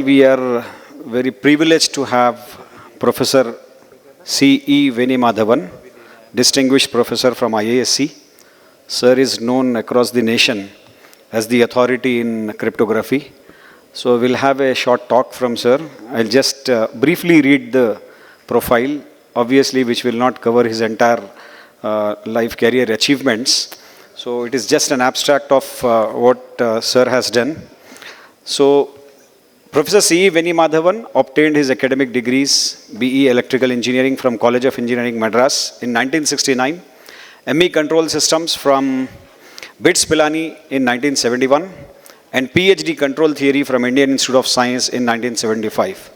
We are very privileged to have Professor C.E. Veni Madhavan, distinguished professor from IISc. Sir is known across the nation as the authority in cryptography. So we'll have a short talk from Sir. I'll just briefly read the profile, obviously which will not cover his entire life career achievements. So it is just an abstract of what Sir has done. So Professor C. Veni Madhavan obtained his academic degrees, BE Electrical Engineering from College of Engineering, Madras in 1969, ME Control Systems from BITS Pilani in 1971, and PhD Control Theory from Indian Institute of Science in 1975.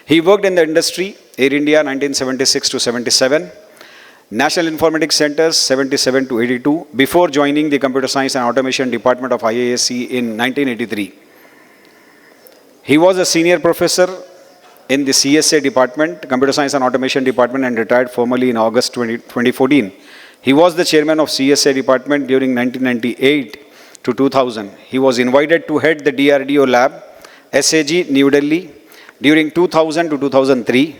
He worked in the industry, Air India 1976 to 77, National Informatics Centers 77 to 82, before joining the Computer Science and Automation Department of IISc in 1983. He was a senior professor in the CSA department, Computer Science and Automation Department, and retired formally in August 2014. He was the chairman of CSA department during 1998 to 2000. He was invited to head the DRDO lab, SAG, New Delhi, during 2000 to 2003.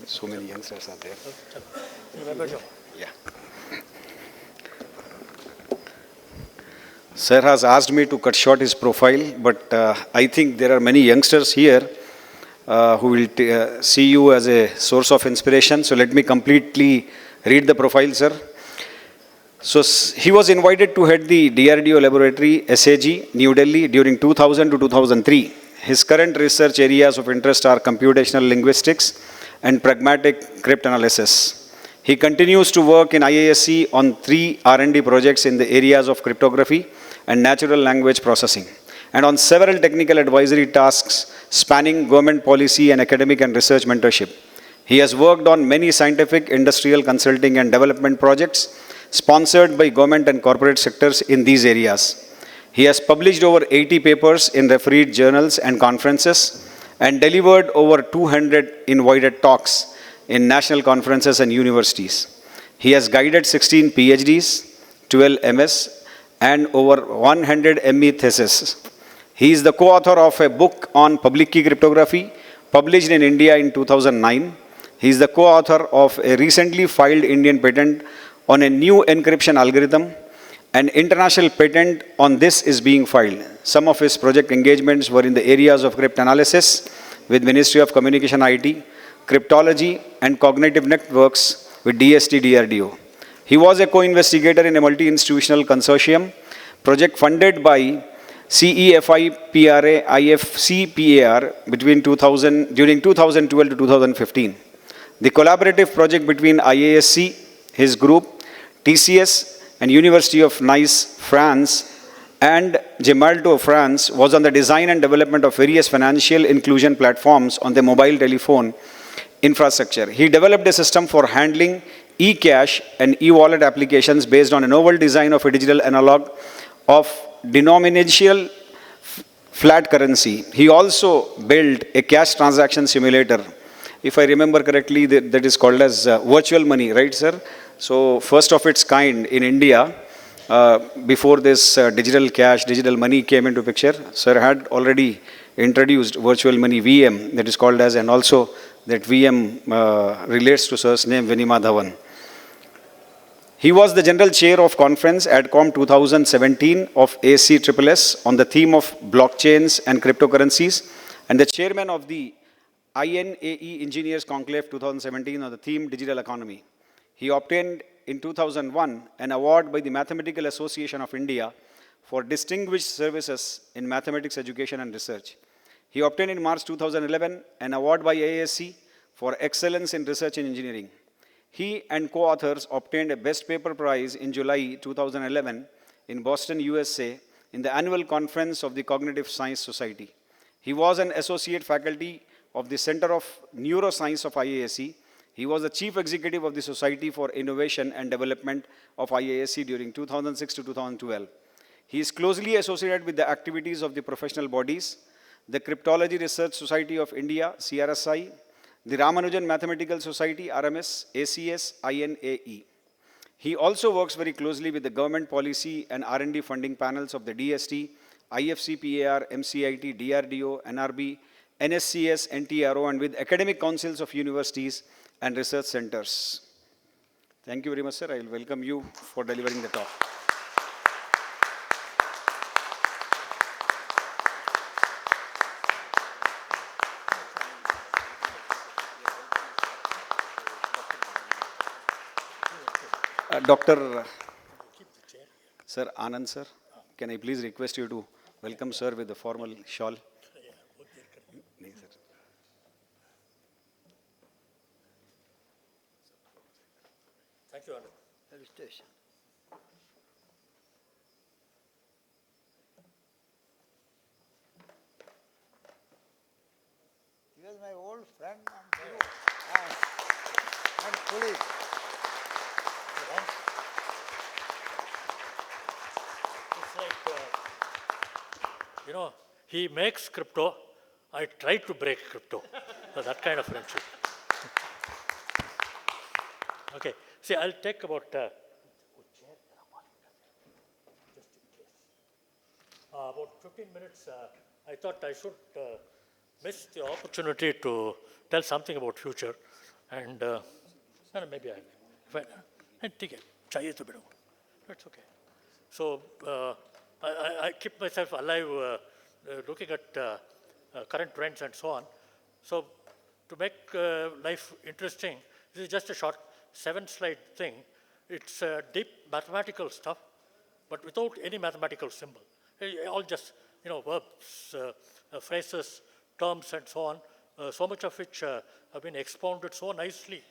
So many youngsters are there. Yeah. Sir has asked me to cut short his profile, but I think there are many youngsters here who will see you as a source of inspiration. So let me completely read the profile, sir. So he was invited to head the DRDO laboratory, SAG, New Delhi, during 2000 to 2003. His current research areas of interest are computational linguistics and pragmatic cryptanalysis. He continues to work in IISc on 3 R&D projects in the areas of cryptography and natural language processing, and on several technical advisory tasks spanning government policy and academic and research mentorship. He has worked on many scientific, industrial, consulting and development projects sponsored by government and corporate sectors in these areas. He has published over 80 papers in refereed journals and conferences, and delivered over 200 invited talks in national conferences and universities. He has guided 16 PhDs, 12 MS, and over 100 ME theses. He is the co-author of a book on public key cryptography, published in India in 2009. He is the co-author of a recently filed Indian patent on a new encryption algorithm. An international patent on this is being filed. Some of his project engagements were in the areas of cryptanalysis with Ministry of Communication IT, cryptology and cognitive networks with DST DRDO. He was a co-investigator in a multi-institutional consortium project funded by CEFI PRA IFCPAR during 2012 to 2015. The collaborative project between IISc, his group, TCS, and University of Nice, France, and Gemalto, France, was on the design and development of various financial inclusion platforms on the mobile telephone infrastructure. He developed a system for handling e-cash and e-wallet applications based on a novel design of a digital analog of denominational flat currency. He also built a cash transaction simulator. If I remember correctly, that is called as virtual money, right, sir? So first of its kind in India, before this digital cash, digital money came into picture, sir had already introduced virtual money VM, that is called as, and also that VM relates to sir's name, Veni Madhavan. He was the general chair of conference ADCOM 2017 of ACSS on the theme of blockchains and cryptocurrencies, and the chairman of the INAE Engineers Conclave 2017 on the theme digital economy. He obtained in 2001 an award by the Mathematical Association of India for distinguished services in mathematics education and research. He obtained in March 2011 an award by IISc for excellence in research and engineering. He and co-authors obtained a Best Paper Prize in July 2011 in Boston, USA, in the annual conference of the Cognitive Science Society. He was an associate faculty of the Center of Neuroscience of IISc. He was the chief executive of the Society for Innovation and Development of IISc during 2006 to 2012. He is closely associated with the activities of the professional bodies, the Cryptology Research Society of India, CRSI, the Ramanujan Mathematical Society, RMS, ACS, INAE. He also works very closely with the government policy and R&D funding panels of the DST, IFCPAR, MCIT, DRDO, NRB, NSCS, NTRO, and with academic councils of universities and research centers. Thank you very much, sir. I will welcome you for delivering the talk. Dr. Sir Anand, sir, can I please request you to welcome sir with the formal shawl? Thank you, Anand. Felicitation. He was my old friend and colleague. It's like, he makes crypto, I try to break crypto. So that kind of friendship. Okay, see, I'll take about, about 15 minutes. I thought I should miss the opportunity to tell something about future. And maybe I take it. That's okay. So I keep myself alive looking at current trends and so on. So to make life interesting, this is just a short 7-slide thing. It's deep mathematical stuff, but without any mathematical symbol. All just, verbs, phrases, terms, and so on, so much of which have been expounded so nicely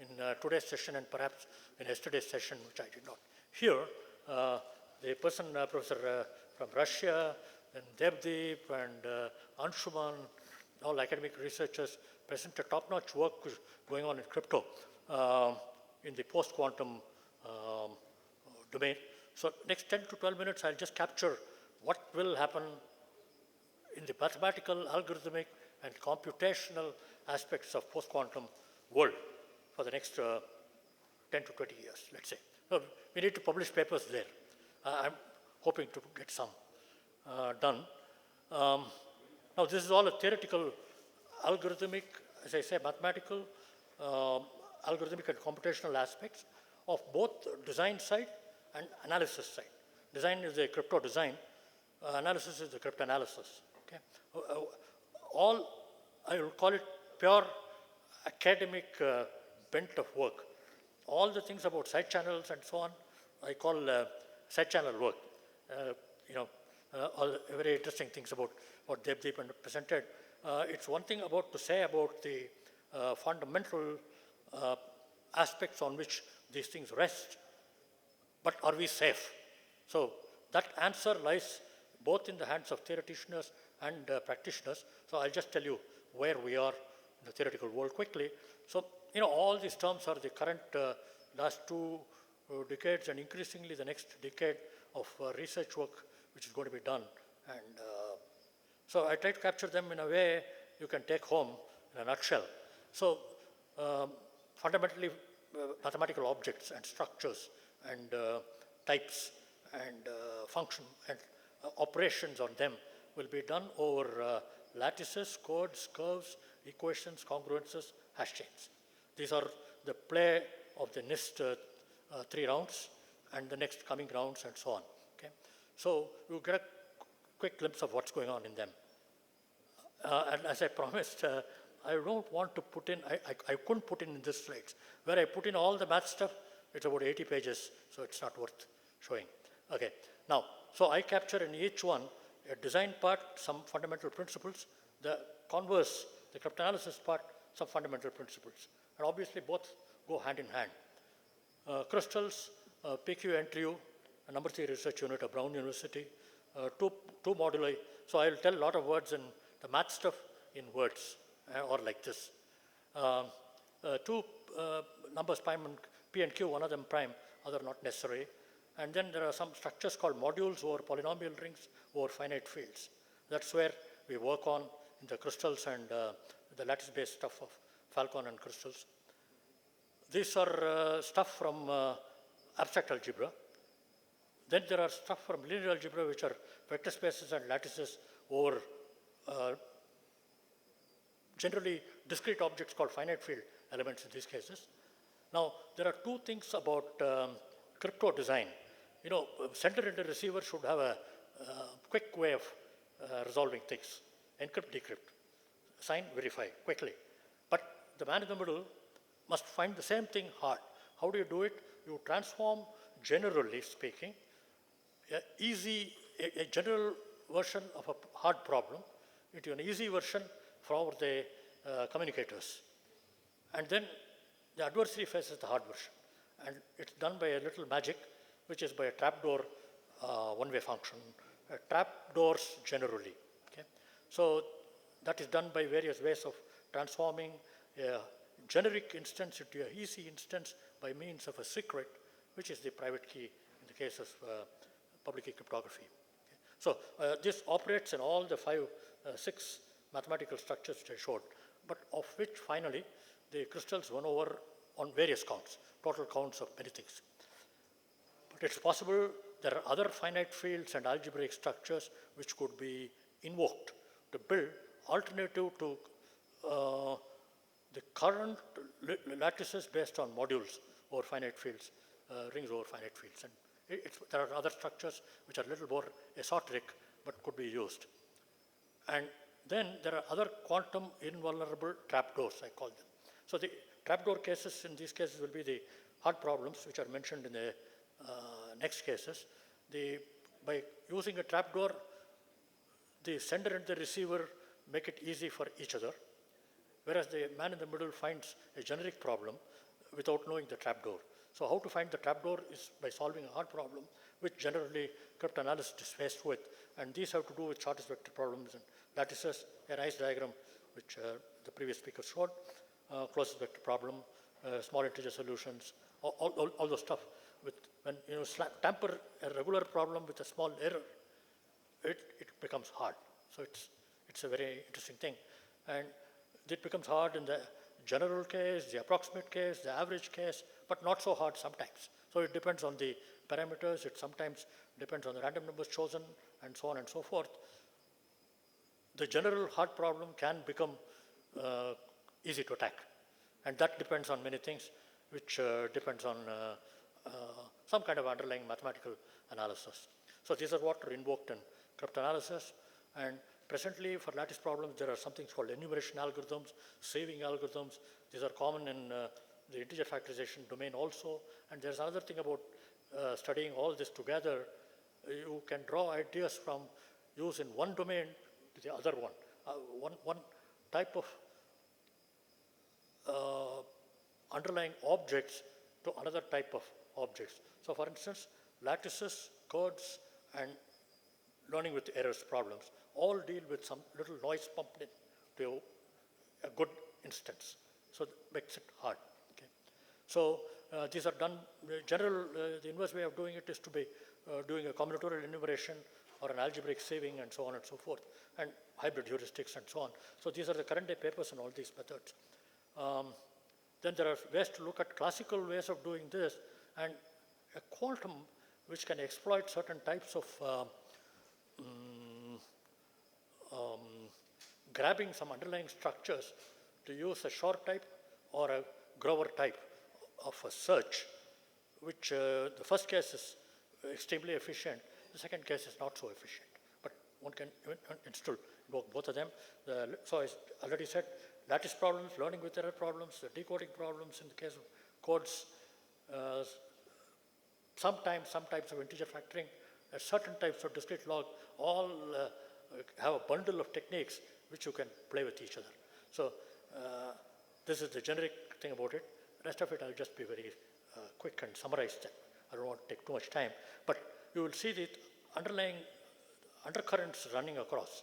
in today's session and perhaps in yesterday's session, which I did not hear. The person, Professor from Russia, and Devdeep and Anshuman, all academic researchers present a top-notch work going on in crypto in the post-quantum domain. So next 10 to 12 minutes, I'll just capture what will happen in the mathematical, algorithmic, and computational aspects of post-quantum world for the next 10 to 20 years, let's say. So we need to publish papers there. I'm hoping to get some done. Now, this is all a theoretical, algorithmic, as I say, mathematical, algorithmic and computational aspects of both design side and analysis side. Design is the crypto design, analysis is the crypto analysis. Okay? All, I will call it pure academic bent of work. All the things about side channels and so on, I call side channel work. All very interesting things about what Devdeep presented. It's one thing to say about the fundamental aspects on which these things rest, but are we safe? So that answer lies both in the hands of theoreticians and practitioners. So I'll just tell you where we are in the theoretical world quickly. So, all these terms are the current last 2 decades and increasingly the next decade of research work which is going to be done. And so I try to capture them in a way you can take home in a nutshell. So fundamentally, mathematical objects and structures and types and function and operations on them will be done over lattices, codes, curves, equations, congruences, hash chains. These are the play of the next 3 rounds and the next coming rounds and so on. Okay? So you get a quick glimpse of what's going on in them. And as I promised, I don't want to put in, I couldn't put in this slides. Where I put in all the math stuff, it's about 80 pages, so it's not worth showing. Okay, now, so I capture in each one a design part, some fundamental principles, the converse, the cryptanalysis part, some fundamental principles. And obviously both go hand in hand. Crystals, PQ NTU, a number 3 research unit of Brown University, two moduli. So I'll tell a lot of words in the math stuff in words, or like this. 2 numbers P and Q, one of them prime, other not necessary. And then there are some structures called modules over polynomial rings over finite fields. That's where we work on in the crystals and the lattice-based stuff of Falcon and crystals. These are stuff from abstract algebra. Then there are stuff from linear algebra, which are vector spaces and lattices over generally discrete objects called finite field elements in these cases. Now, there are two things about crypto design. You know, sender and the receiver should have a quick way of resolving things. Encrypt, decrypt, sign, verify quickly. But the man in the middle must find the same thing hard. How do you do it? You transform, generally speaking, a general version of a hard problem into an easy version for the communicators. And then the adversary faces the hard version. And it's done by a little magic, which is by a trapdoor one-way function. Trapdoors generally. Okay? So that is done by various ways of transforming a generic instance into an easy instance by means of a secret, which is the private key in the case of public key cryptography. Okay? So this operates in all the six mathematical structures which I showed, but of which finally the crystals won over on various counts, total counts of many things. But it's possible there are other finite fields and algebraic structures which could be invoked to build alternative to the current lattices based on modules over finite fields, rings over finite fields. And there are other structures which are a little more esoteric but could be used. And then there are other quantum invulnerable trapdoors, I call them. So the trapdoor cases in these cases will be the hard problems which are mentioned in the next cases. By using a trapdoor, the sender and the receiver make it easy for each other, whereas the man in the middle finds a generic problem without knowing the trapdoor. So how to find the trapdoor is by solving a hard problem, which generally cryptanalysis is faced with. And these have to do with shortest vector problems and lattices, a nice diagram which the previous speaker showed, closest vector problem, small integer solutions, all those stuff. When you tamper a regular problem with a small error, it becomes hard. So it's a very interesting thing. And it becomes hard in the general case, the approximate case, the average case, but not so hard sometimes. So it depends on the parameters, it sometimes depends on the random numbers chosen, and so on and so forth. The general hard problem can become easy to attack. And that depends on many things, which depends on some kind of underlying mathematical analysis. So these are what are invoked in cryptanalysis. And presently, for lattice problems, there are some things called enumeration algorithms, saving algorithms. These are common in the integer factorization domain also. And there's another thing about studying all this together. You can draw ideas from use in one domain to the other one. One type of underlying objects to another type of objects. So for instance, lattices, codes, and learning with errors problems all deal with some little noise pumped into a good instance. So that makes it hard. Okay. So these are done, the inverse way of doing it is to be doing a combinatorial enumeration or an algebraic saving and so on and so forth, and hybrid heuristics and so on. So these are the current day papers in all these methods. Then there are ways to look at classical ways of doing this, and a quantum which can exploit certain types of grabbing some underlying structures to use a short type or a Grover type of a search, which the first case is extremely efficient, the second case is not so efficient. But one can still invoke both of them. So I already said, lattice problems, learning with error problems, the decoding problems in the case of codes, sometimes some types of integer factoring, certain types of discrete log, all have a bundle of techniques which you can play with each other. So this is the generic thing about it. The rest of it I'll just be very quick and summarize them. I don't want to take too much time. But you will see the underlying undercurrents running across.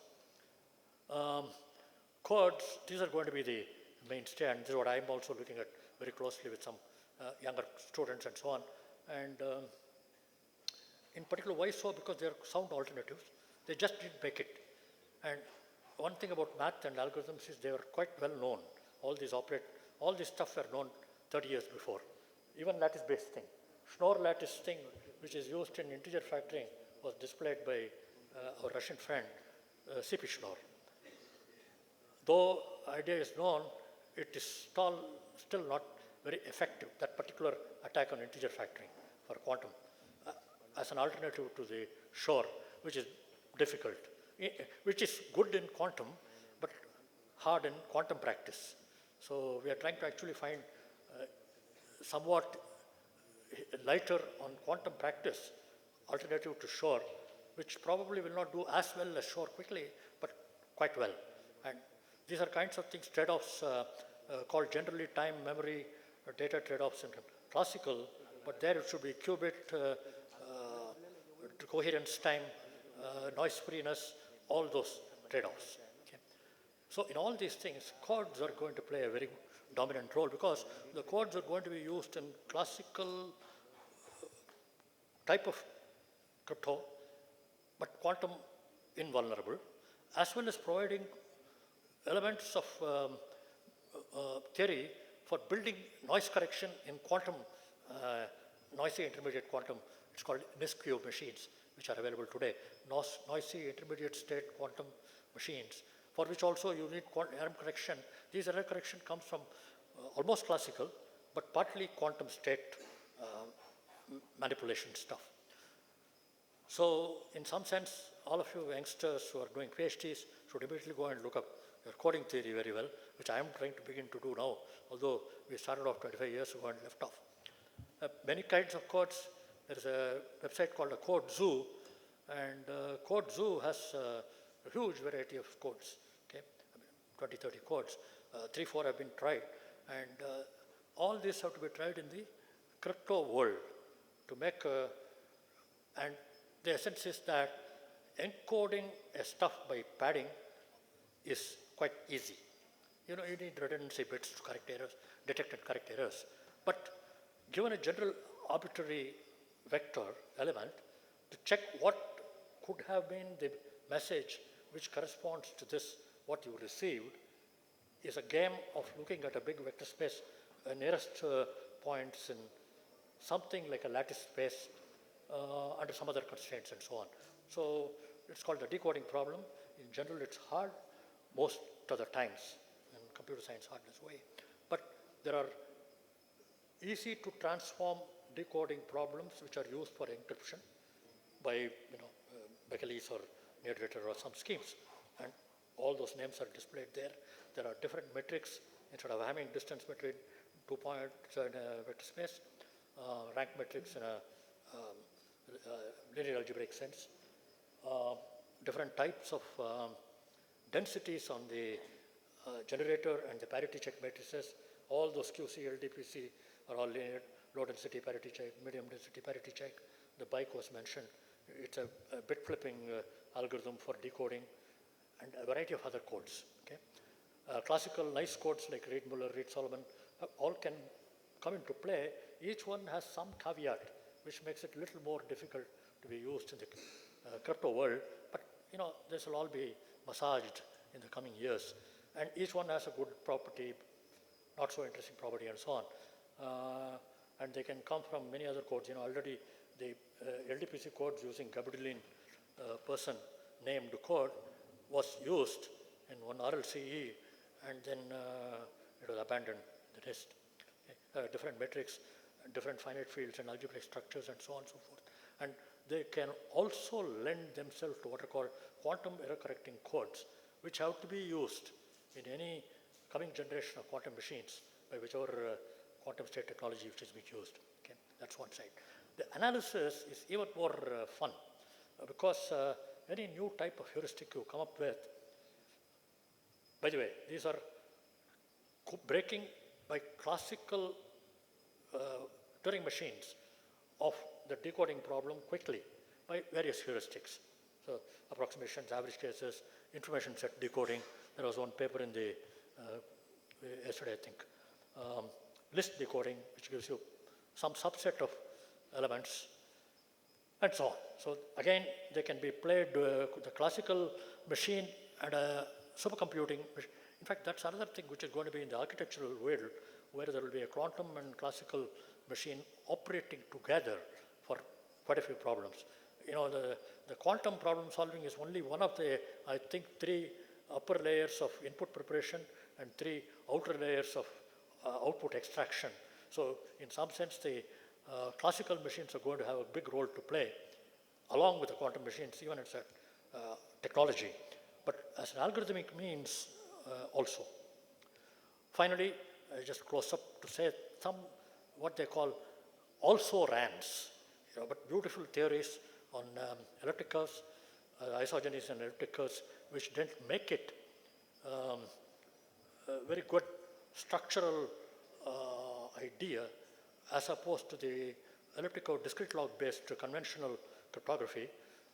Codes, these are going to be the mainstay, and this is what I'm also looking at very closely with some younger students and so on. And in particular, why so? Because they are sound alternatives. They just didn't make it. And one thing about math and algorithms is they are quite well known. All these operate all this stuff were known 30 years before. Even lattice-based thing. Schnorr lattice thing, which is used in integer factoring, was displayed by our Russian friend, C.P. Schnorr. Though idea is known, it is still not very effective, that particular attack on integer factoring for quantum, as an alternative to the Shor, which is difficult, which is good in quantum, but hard in quantum practice. So we are trying to actually find somewhat lighter on quantum practice, alternative to Shor, which probably will not do as well as Shor quickly, but quite well. And these are kinds of things, trade-offs called generally time, memory, data trade-offs in classical, but there it should be qubit, coherence time, noise freeness, all those trade-offs. Okay. So in all these things, chords are going to play a very dominant role because the chords are going to be used in classical type of crypto, but quantum invulnerable, as well as providing elements of theory for building noise correction in quantum, noisy intermediate quantum. It's called NISQ machines, which are available today. Noisy intermediate state quantum machines, for which also you need error correction. These error correction comes from almost classical, but partly quantum state manipulation stuff. So in some sense, all of you youngsters who are doing PhDs should immediately go and look up your coding theory very well, which I am trying to begin to do now, although we started off 25 years ago and left off. Many kinds of codes. There is a website called a Code Zoo, and Code Zoo has a huge variety of codes, okay? 20, 30 codes. 3, 4 have been tried, and all these have to be tried in the crypto world to make, and the essence is that encoding a stuff by padding is quite easy. You know, you need redundancy bits to correct errors, detect and correct errors. But given a general arbitrary vector element, to check what could have been the message which corresponds to this, what you received, is a game of looking at a big vector space, nearest points in something like a lattice space under some other constraints and so on. So it's called the decoding problem. In general, it's hard most of the times, in computer science hardness way. But there are easy to transform decoding problems which are used for encryption by Beckley's or Neodata or some schemes. And all those names are displayed there. There are different metrics. Instead of having distance metric, 2 points in a vector space, rank metrics in a linear algebraic sense. Different types of densities on the generator and the parity check matrices. All those QC, LDPC are all linear. Low density parity check, medium density parity check. The bike was mentioned. It's a bit flipping algorithm for decoding and a variety of other codes. Okay? Classical nice codes like Reed-Muller, Reed-Solomon, all can come into play. Each one has some caveat which makes it a little more difficult to be used in the crypto world. But this will all be massaged in the coming years. And each one has a good property, not so interesting property, and so on. And they can come from many other codes. Already the LDPC codes using Gabrielin person named code was used in one RLCE, and then it was abandoned, the rest. Different metrics, different finite fields and algebraic structures and so on and so forth. And they can also lend themselves to what are called quantum error correcting codes, which have to be used in any coming generation of quantum machines by whichever quantum state technology which is being used. Okay? That's one side. The analysis is even more fun because any new type of heuristic you come up with, by the way, these are breaking by classical Turing machines of the decoding problem quickly by various heuristics. So approximations, average cases, information set decoding. There was one paper in the yesterday, I think. List decoding, which gives you some subset of elements, and so on. So again, they can be played the classical machine and a supercomputing. In fact, that's another thing which is going to be in the architectural world where there will be a quantum and classical machine operating together for quite a few problems. You know, the quantum problem solving is only one of the, I think, 3 upper layers of input preparation and 3 outer layers of output extraction. So in some sense, the classical machines are going to have a big role to play, along with the quantum machines, even as a technology, but as an algorithmic means also. Finally, I just close up to say some what they call also rans, but beautiful theories on elliptic curves, isogenies and elliptic curves, which didn't make it a very good structural idea as opposed to the elliptic curve discrete log based conventional cryptography.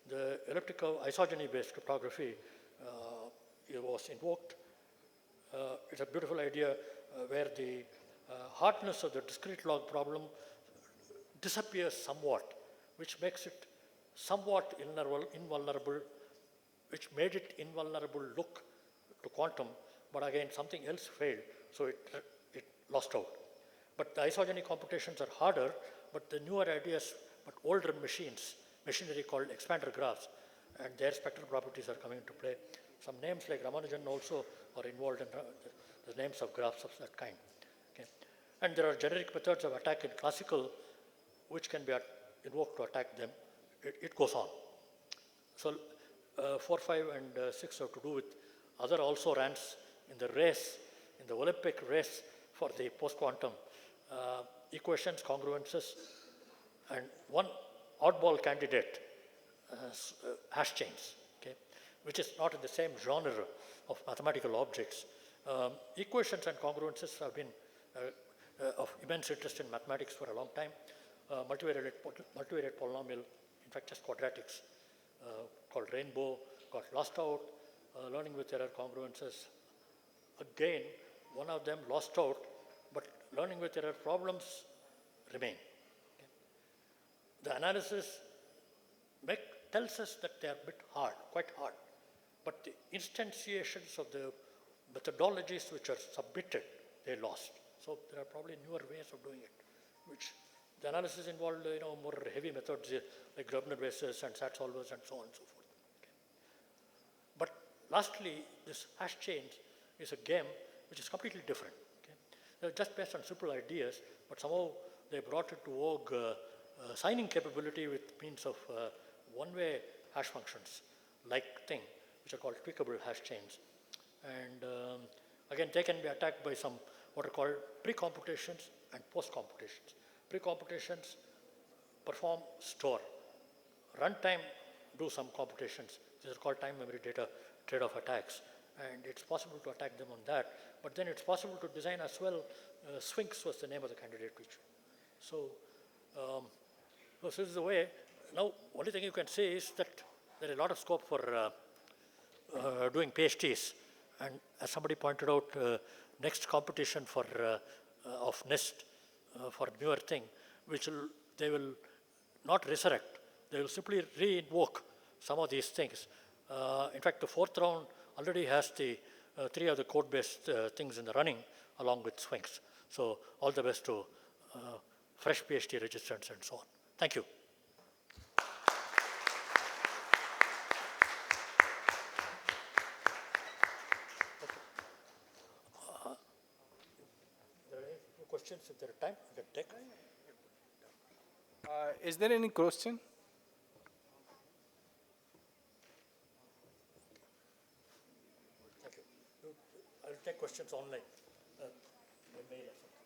The elliptic curve isogeny based cryptography was invoked. It's a beautiful idea where the hardness of the discrete log problem disappears somewhat, which makes it somewhat invulnerable, which made it invulnerable look to quantum, but again something else failed, so it lost out. But the isogeny computations are harder, but the newer ideas, but older machinery called expander graphs, and their spectral properties are coming into play. Some names like Ramanujan also are involved in the names of graphs of that kind. Okay. And there are generic methods of attack in classical which can be invoked to attack them. It goes on. So 4, 5, and 6 have to do with other also rans in the race, in the Olympic race for the post-quantum equations, congruences, and one oddball candidate, hash chains, okay, which is not in the same genre of mathematical objects. Equations and congruences have been of immense interest in mathematics for a long time. Multivariate polynomial, in fact just quadratics, called rainbow, got lost out. Learning with error congruences, again, one of them lost out, but learning with error problems remain. Okay. The analysis tells us that they are a bit hard, quite hard, but the instantiations of the methodologies which are submitted, they lost. So there are probably newer ways of doing it, which the analysis involved, more heavy methods like Grobner bases and SAT solvers and so on and so forth. Okay. But lastly, this hash chains is a game which is completely different. Okay. They're just based on simple ideas, but somehow they brought it to vogue signing capability with means of one-way hash functions like thing, which are called tweakable hash chains. And again, they can be attacked by some what are called pre-computations and post-computations. Pre-computations perform store. Runtime do some computations. These are called time memory data trade-off attacks. And it's possible to attack them on that. But then it's possible to design as well. Sphinx was the name of the candidate which. So this is the way. Now, only thing you can say is that there is a lot of scope for doing PhDs. And as somebody pointed out, next competition for of NIST for newer thing, which they will not resurrect. They will simply re-invoke some of these things. In fact, the 4th round already has the 3 of the code-based things in the running along with Sphinx. So all the best to fresh PhD registrants and so on. Thank you. Questions, if there are time, we can take. Is there any question? Thank you. I will take questions online, by mail or something.